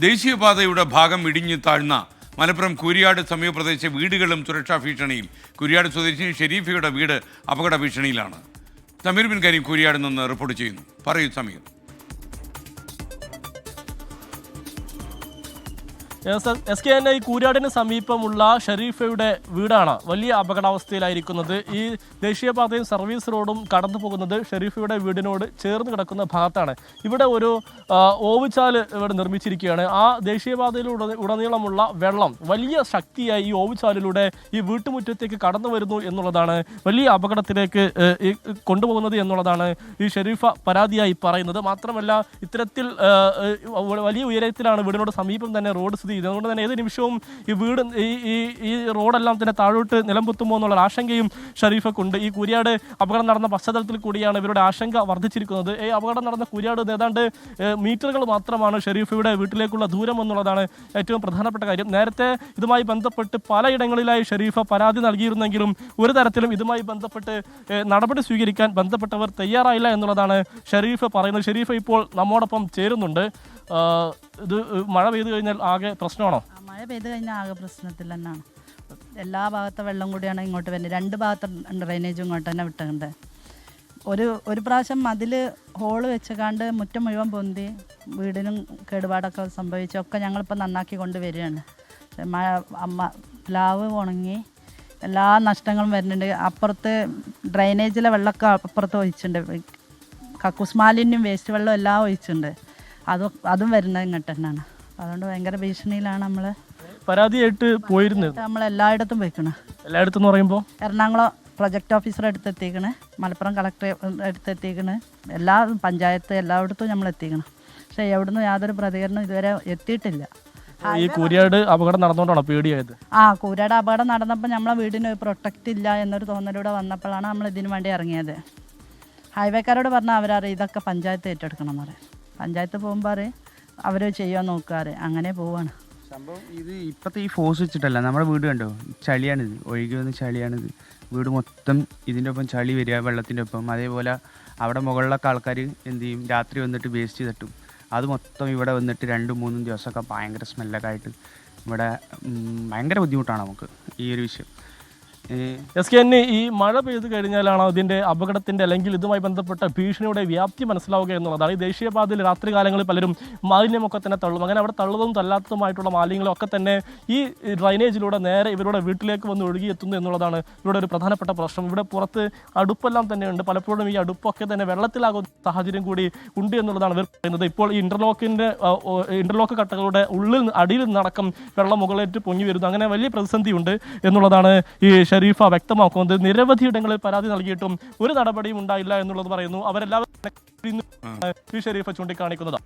ദേശീയപാതയുടെ ഭാഗം ഇടിഞ്ഞു താഴ്ന്ന മലപ്പുറം കുരിയാട് സമീപ പ്രദേശത്തെ വീടുകളും സുരക്ഷാ ഭീഷണിയിൽ. കുരിയാട് സ്വദേശി ഷെരീഫയുടെ വീട് അപകട ഭീഷണിയിലാണ്. സമീർ ബിൻ കരീം കുരിയാട് നിന്ന് റിപ്പോർട്ട് ചെയ്യുന്നു. പറയൂ സമീർ. ഈ കൂരാടിന് സമീപമുള്ള ഷെരീഫയുടെ വീടാണ് വലിയ അപകടാവസ്ഥയിലായിരിക്കുന്നത്. ഈ ദേശീയപാതയും സർവീസ് റോഡും കടന്നു പോകുന്നത് ഷെരീഫയുടെ വീടിനോട് ചേർന്ന് കിടക്കുന്ന ഭാഗത്താണ്. ഇവിടെ ഒരു ഓവുചാല് ഇവിടെ നിർമ്മിച്ചിരിക്കുകയാണ്. ആ ദേശീയപാതയിലൂടെ ഉടനീളമുള്ള വെള്ളം വലിയ ശക്തിയായി ഈ ഓവുചാലിലൂടെ ഈ വീട്ടുമുറ്റത്തേക്ക് കടന്നു വരുന്നു എന്നുള്ളതാണ് വലിയ അപകടത്തിലേക്ക് കൊണ്ടുപോകുന്നത് എന്നുള്ളതാണ് ഈ ഷെരീഫ പരാതിയായി പറയുന്നത്. മാത്രമല്ല, ഇത്തരത്തിൽ വലിയ ഉയരത്തിലാണ് വീടിനോട് സമീപം തന്നെ റോഡ് സ്ഥിതി. അതുകൊണ്ട് തന്നെ ഏത് നിമിഷവും ഈ വീട് ഈ റോഡെല്ലാം തന്നെ താഴോട്ട് നിലംപൊത്തുമോ എന്നുള്ള ആശങ്കയും ഷെരീഫക്കുണ്ട്. ഈ കുരിയാട് അപകടം നടന്ന പശ്ചാത്തലത്തിൽ കൂടിയാണ് ഇവരുടെ ആശങ്ക വർദ്ധിച്ചിരിക്കുന്നത്. ഈ അപകടം നടന്ന കുരിയാട് ഏതാണ്ട് മീറ്ററുകൾ മാത്രമാണ് ഷെരീഫയുടെ വീട്ടിലേക്കുള്ള ദൂരം എന്നുള്ളതാണ് ഏറ്റവും പ്രധാനപ്പെട്ട കാര്യം. നേരത്തെ ഇതുമായി ബന്ധപ്പെട്ട് പലയിടങ്ങളിലായി ഷെരീഫ പരാതി നൽകിയിരുന്നെങ്കിലും ഒരു തരത്തിലും ഇതുമായി ബന്ധപ്പെട്ട് നടപടി സ്വീകരിക്കാൻ ബന്ധപ്പെട്ടവർ തയ്യാറായില്ല എന്നുള്ളതാണ് ഷെരീഫ പറയുന്നത്. ഷെരീഫ ഇപ്പോൾ നമ്മോടൊപ്പം ചേരുന്നുണ്ട്. ഇത് മഴ പെയ്തു കഴിഞ്ഞാൽ ആകെ പ്രശ്നമാണോ? മഴ പെയ്തു കഴിഞ്ഞാൽ ആകെ പ്രശ്നത്തിൽ തന്നെയാണ്. എല്ലാ ഭാഗത്തെ വെള്ളം കൂടിയാണ് ഇങ്ങോട്ട് വരുന്നത്. രണ്ട് ഭാഗത്തെ ഡ്രെയിനേജും ഇങ്ങോട്ട് തന്നെ വിട്ടുണ്ട്. ഒരു പ്രാവശ്യം അതിൽ ഹോള് വെച്ചുകാണ്ട് മുറ്റം മുഴുവൻ പൊന്തി വീടിനും കേടുപാടൊക്കെ സംഭവിച്ചൊക്കെ ഞങ്ങളിപ്പോൾ നന്നാക്കി കൊണ്ടുവരികയാണ്. മഴ പ്ലാവ് ഉണങ്ങി എല്ലാ നഷ്ടങ്ങളും വരുന്നുണ്ട്. അപ്പുറത്ത് ഡ്രെയിനേജിലെ വെള്ളമൊക്കെ അപ്പുറത്ത് ഒഴിച്ചിട്ടുണ്ട്. കക്കൂസ് മാലിന്യം വേസ്റ്റ് വെള്ളം എല്ലാം ഒഴിച്ചിട്ടുണ്ട്. അതും വരുന്നത് ഇങ്ങോട്ട് തന്നെയാണ്. അതുകൊണ്ട് ഭയങ്കര ഭീഷണിയിലാണ്. നമ്മൾ പരാതിയായിട്ട് പോയിരുന്നത് നമ്മൾ എല്ലായിടത്തും പോയിക്കണം. എല്ലായിടത്തും എന്ന് പറയുമ്പോൾ എറണാകുളം പ്രൊജക്ട് ഓഫീസർ അടുത്തെത്തിക്കണ്, മലപ്പുറം കളക്ടർ അടുത്തെത്തിക്കണ്, എല്ലാ പഞ്ചായത്ത് എല്ലായിടത്തും നമ്മൾ എത്തിക്കണം. പക്ഷേ എവിടുന്ന് യാതൊരു പ്രതികരണം ഇതുവരെ എത്തിയിട്ടില്ല. ഈ കൂരിയാട് അപകടം നടന്നുകൊണ്ടാണോ പേടിയായത്? കൂരിയാട് അപകടം നടന്നപ്പോൾ നമ്മളെ വീടിന് പ്രൊട്ടക്റ്റ് ഇല്ല എന്നൊരു തോന്നലൂടെ വന്നപ്പോഴാണ് നമ്മൾ ഇതിനു വേണ്ടി ഇറങ്ങിയത്. ഹൈവേക്കാരോട് പറഞ്ഞാൽ അവരറിയാം ഇതൊക്കെ പഞ്ചായത്ത് ഏറ്റെടുക്കണം എന്ന് പറയും. പഞ്ചായത്ത് പോകുമ്പോൾ അവർ ചെയ്യാൻ നോക്കാറ്, അങ്ങനെ പോവാണ് സംഭവം. ഇത് ഇപ്പോഴത്തെ ഈ ഫോഴ്സ് വെച്ചിട്ടല്ല, നമ്മുടെ വീട് കണ്ടോ, ചളിയാണിത്, ഒഴുകി വന്ന് ചളിയാണിത്. വീട് മൊത്തം ഇതിൻ്റെ ഒപ്പം ചളി വരിക, വെള്ളത്തിൻ്റെ ഒപ്പം. അതേപോലെ അവിടെ മുകളിലൊക്കെ ആൾക്കാർ എന്ത് ചെയ്യും, രാത്രി വന്നിട്ട് വേസ്റ്റ് തട്ടും. അത് മൊത്തം ഇവിടെ വന്നിട്ട് 2-3 ദിവസമൊക്കെ ഭയങ്കര സ്മെല്ലൊക്കെ ആയിട്ട് ഇവിടെ ഭയങ്കര ബുദ്ധിമുട്ടാണ് നമുക്ക് ഈ ഒരു വിഷയം. ഈ മഴ പെയ്തു കഴിഞ്ഞാലാണ് അതിൻ്റെ അപകടത്തിൻ്റെ അല്ലെങ്കിൽ ഇതുമായി ബന്ധപ്പെട്ട ഭീഷണിയുടെ വ്യാപ്തി മനസ്സിലാവുക എന്നുള്ളതാണ്. ഈ ദേശീയപാതയിൽ രാത്രി കാലങ്ങളിൽ പലരും മാലിന്യമൊക്കെ തന്നെ തള്ളും. അങ്ങനെ അവിടെ തള്ളുന്നതും തല്ലാത്തതുമായിട്ടുള്ള മാലിന്യങ്ങളൊക്കെ തന്നെ ഈ ഡ്രൈനേജിലൂടെ നേരെ ഇവരുടെ വീട്ടിലേക്ക് വന്ന് ഒഴുകിയെത്തുന്നു എന്നുള്ളതാണ് ഇവിടെ ഒരു പ്രധാനപ്പെട്ട പ്രശ്നം. ഇവിടെ പുറത്ത് അടുപ്പെല്ലാം തന്നെയുണ്ട്. പലപ്പോഴും ഈ അടുപ്പൊക്കെ തന്നെ വെള്ളത്തിലാകുന്ന സാഹചര്യം കൂടി ഉണ്ട് എന്നുള്ളതാണ് ഇവർ പറയുന്നത്. ഇപ്പോൾ ഈ ഇന്റർലോക്ക് കട്ടകളുടെ അടിയിൽ നിന്നടക്കം വെള്ളം മുകളിലേക്ക് പൊങ്ങി വരുന്നു. അങ്ങനെ വലിയ പ്രതിസന്ധിയുണ്ട് എന്നുള്ളതാണ് ഈ ഷെരീഫ വ്യക്തമാക്കുന്നത്. നിരവധി ഇടങ്ങളിൽ പരാതി നൽകിയിട്ടും ഒരു നടപടിയും ഉണ്ടായില്ല എന്നുള്ളത് പറയുന്നു. അവരെല്ലാവരും ഈ ഷെരീഫ ചൂണ്ടിക്കാണിക്കുന്നത്.